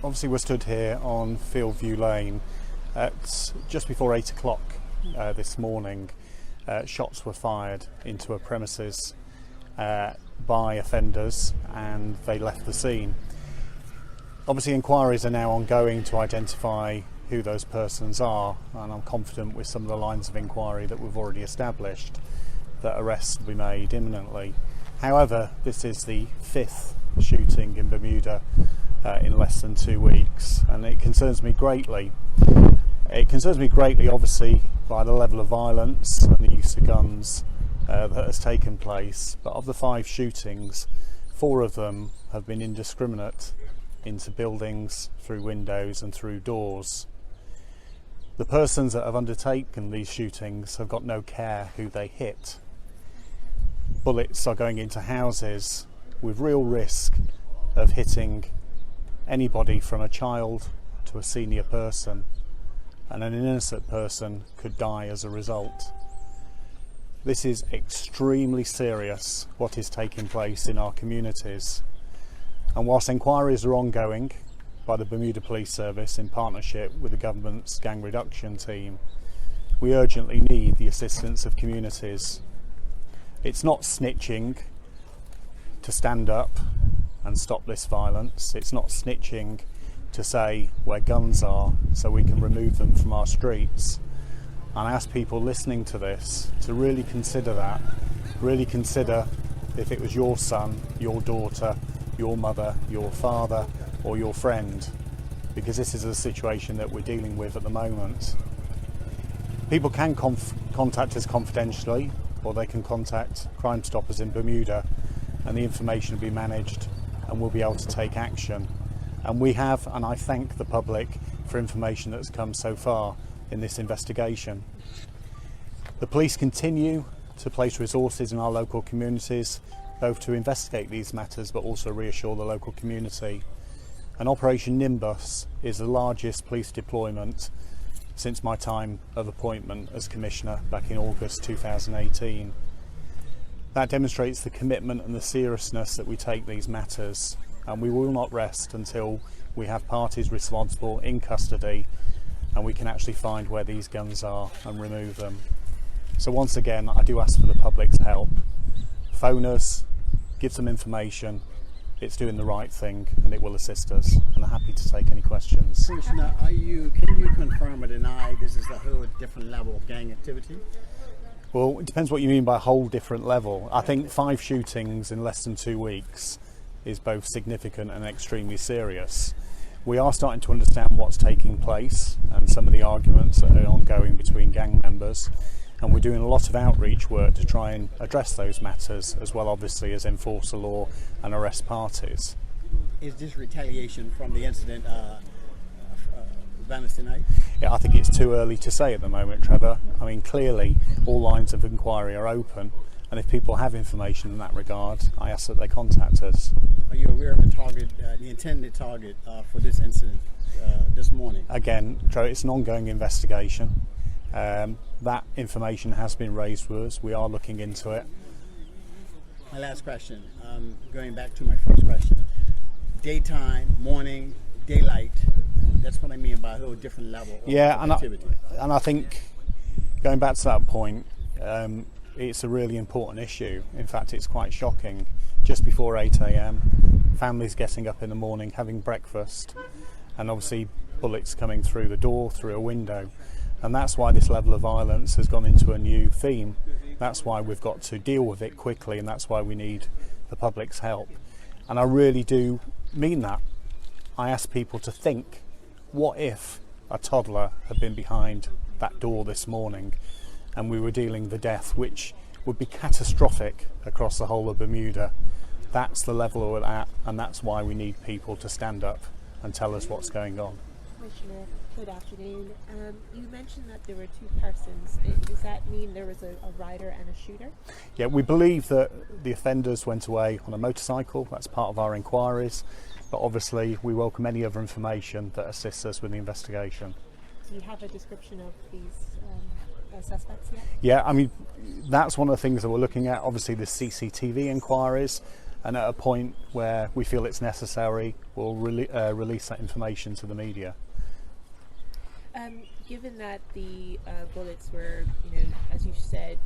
Obviously we're stood here on Fieldview Lane at just before 8 o'clock this morning. Shots were fired into a premises by offenders and they left the scene. Obviously inquiries are now ongoing to identify who those persons are, and I'm confident with some of the lines of inquiry that we've already established that arrests will be made imminently. However, this is the 5th shooting in Bermuda in less than 2 weeks, and it concerns me greatly. It concerns me greatly, obviously, by the level of violence and the use of guns that has taken place. But of the 5 shootings, 4 of them have been indiscriminate into buildings, through windows and through doors. The persons that have undertaken these shootings have got no care who they hit. Bullets are going into houses with real risk of hitting anybody from a child to a senior person, and an innocent person could die as a result. This is extremely serious, what is taking place in our communities. And whilst inquiries are ongoing by the Bermuda Police Service in partnership with the government's gang reduction team, we urgently need the assistance of communities. It's not snitching to stand up and stop this violence. It's not snitching to say where guns are so we can remove them from our streets. And I ask people listening to this to really consider that. Really consider if it was your son, your daughter, your mother, your father, or your friend, because this is a situation that we're dealing with at the moment. People can contact us confidentially, or they can contact Crime Stoppers in Bermuda, and the information will be managed and we'll be able to take action. And we have, and I thank the public for information that's come so far in this investigation. The police continue to place resources in our local communities, both to investigate these matters but also reassure the local community. And Operation Nimbus is the largest police deployment since my time of appointment as Commissioner back in August 2018. That demonstrates the commitment and the seriousness that we take these matters, and we will not rest until we have parties responsible in custody and we can actually find where these guns are and remove them. So once again, I do ask for the public's help. Phone us, give some information. It's doing the right thing and it will assist us, and I'm happy to take any questions. Commissioner, can you confirm or deny this is a whole different level of gang activity? Well, it depends what you mean by a whole different level. I think 5 shootings in less than 2 weeks is both significant and extremely serious. We are starting to understand what's taking place and some of the arguments that are ongoing between gang members, and we're doing a lot of outreach work to try and address those matters, as well obviously as enforce the law and arrest parties. Is this retaliation from the incident Wednesday night? Yeah, I think it's too early to say at the moment, Trevor. I mean, clearly all lines of inquiry are open, and if people have information in that regard, I ask that they contact us. Are you aware of the target, the intended target for this incident this morning? Again, Trevor, it's an ongoing investigation. That information has been raised with us. We are looking into it. My last question, going back to my first question. Daytime, morning, daylight, that's what I mean by a whole different level of activity. And I think, going back to that point, it's a really important issue. In fact, it's quite shocking. Just before 8 a.m, families getting up in the morning, having breakfast, and obviously bullets coming through the door, through a window. And that's why this level of violence has gone into a new theme. That's why we've got to deal with it quickly, and that's why we need the public's help. And I really do mean that. I ask people to think, what if a toddler had been behind that door this morning and we were dealing the death, which would be catastrophic across the whole of Bermuda? That's the level we're at, and that's why we need people to stand up and tell us what's going on. Commissioner, good afternoon. You mentioned that there were 2 persons. Does that mean there was a rider and a shooter? Yeah, we believe that the offenders went away on a motorcycle. That's part of our inquiries. But obviously, we welcome any other information that assists us with the investigation. Do you have a description of these suspects yet? Yeah, I mean, that's one of the things that we're looking at. Obviously, the CCTV inquiries. and at a point where we feel it's necessary, we'll release that information to the media. Given that the bullets were, as you said,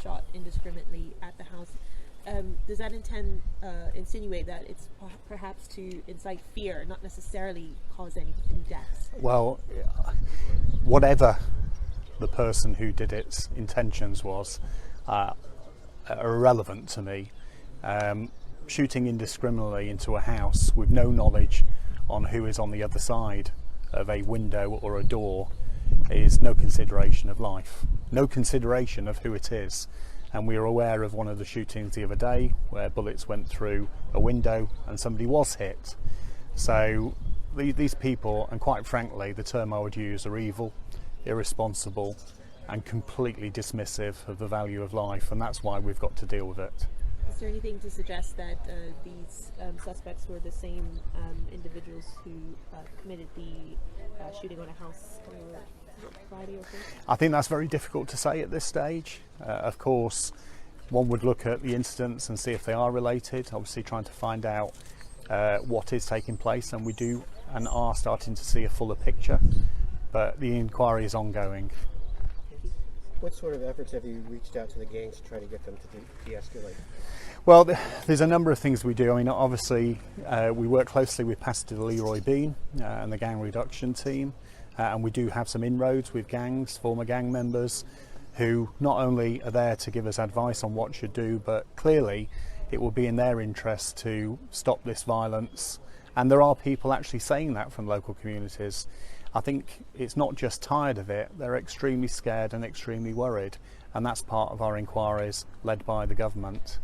shot indiscriminately at the house, does that insinuate that it's perhaps to incite fear, not necessarily cause any deaths? Well, whatever the person who did its intentions was, are irrelevant to me. Shooting indiscriminately into a house with no knowledge on who is on the other side of a window or a door is no consideration of life, no consideration of who it is. And we are aware of one of the shootings the other day where bullets went through a window and somebody was hit. So these people, and quite frankly, the term I would use, are evil, irresponsible, and completely dismissive of the value of life, and that's why we've got to deal with it. Is there anything to suggest that these suspects were the same individuals who committed the shooting on a house Friday or Thursday? I think that's very difficult to say at this stage. Of course, one would look at the incidents and see if they are related, obviously trying to find out what is taking place, and we do and are starting to see a fuller picture, but the inquiry is ongoing. What sort of efforts have you reached out to the gangs to try to get them to de-escalate? Well, there's a number of things we do. I mean, obviously, we work closely with Pastor Leroy Bean and the gang reduction team, and we do have some inroads with gangs, former gang members, who not only are there to give us advice on what should do, but clearly it will be in their interest to stop this violence. And there are people actually saying that from local communities. I think it's not just tired of it, they're extremely scared and extremely worried, and that's part of our inquiries led by the government.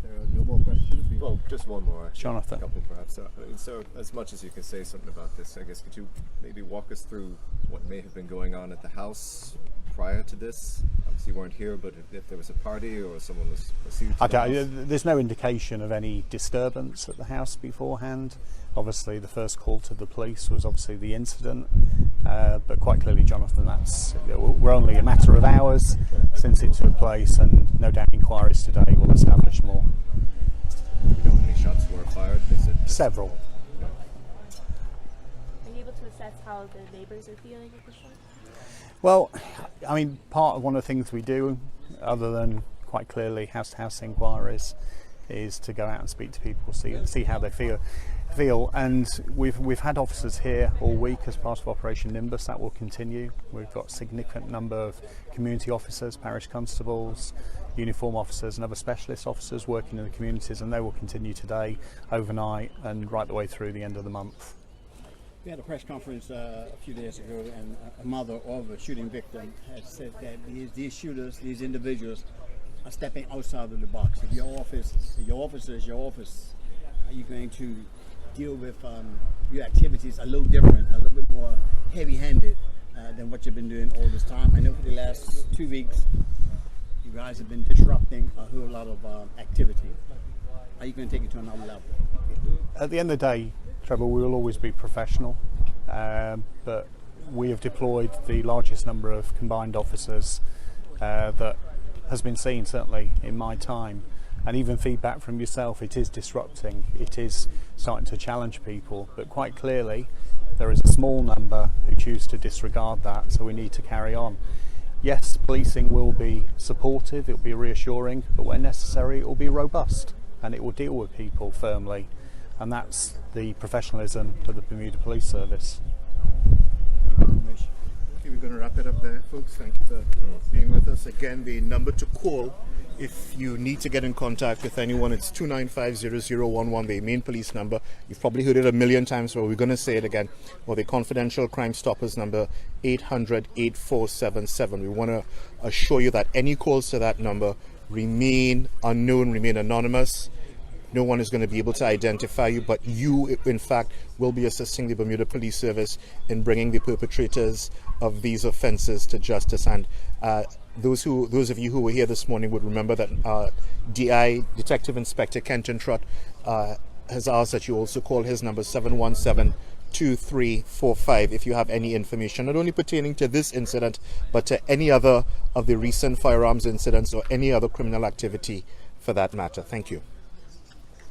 There are no more questions? Well, just one more. Actually. Jonathan. A couple perhaps. So as much as you can say something about this, I guess, could you maybe walk us through what may have been going on at the house prior to this? Obviously you weren't here, but if there was a party or someone was received to the house? There's no indication of any disturbance at the house beforehand. Obviously the first call to the police was obviously the incident, but quite clearly, Jonathan, we're only a matter of hours since it took place, and no doubt inquiries today will establish more. Do you know how many shots were fired? Several. Yeah. Are you able to assess how the neighbors are feeling at this point? Well, I mean, part of one of the things we do, other than quite clearly house-to-house inquiries, is to go out and speak to people, see how they feel. And we've had officers here all week as part of Operation Nimbus. That will continue. We've got a significant number of community officers, parish constables, uniform officers and other specialist officers working in the communities, and they will continue today, overnight, and right the way through the end of the month. We had a press conference a few days ago, and a mother of a shooting victim had said that these shooters, these individuals, are stepping outside of the box. If your office is your office, are you going to deal with your activities a little different, a little bit more heavy-handed than what you've been doing all this time? I know for the last 2 weeks, you guys have been disrupting a whole lot of activity. Are you going to take it to another level? At the end of the day, Trevor, we will always be professional, but we have deployed the largest number of combined officers that has been seen, certainly in my time. And even feedback from yourself, it is disrupting, it is starting to challenge people, but quite clearly there is a small number who choose to disregard that, so we need to carry on. Yes, policing will be supportive, it will be reassuring, but where necessary it will be robust and it will deal with people firmly, and that's the professionalism of the Bermuda Police Service. Okay, we're going to wrap it up there, folks. Thank you for being with us. Again, the number to call if you need to get in contact with anyone, it's 295-0011, the main police number. You've probably heard it a million times, but we're going to say it again. Or the confidential Crime Stoppers number, 800-8477. We want to assure you that any calls to that number remain unknown, remain anonymous. No one is going to be able to identify you, but you, in fact, will be assisting the Bermuda Police Service in bringing the perpetrators of these offences to justice. And those of you who were here this morning would remember that DI, Detective Inspector Kenton Trott, has asked that you also call his number 717-2345 if you have any information, not only pertaining to this incident, but to any other of the recent firearms incidents or any other criminal activity for that matter. Thank you.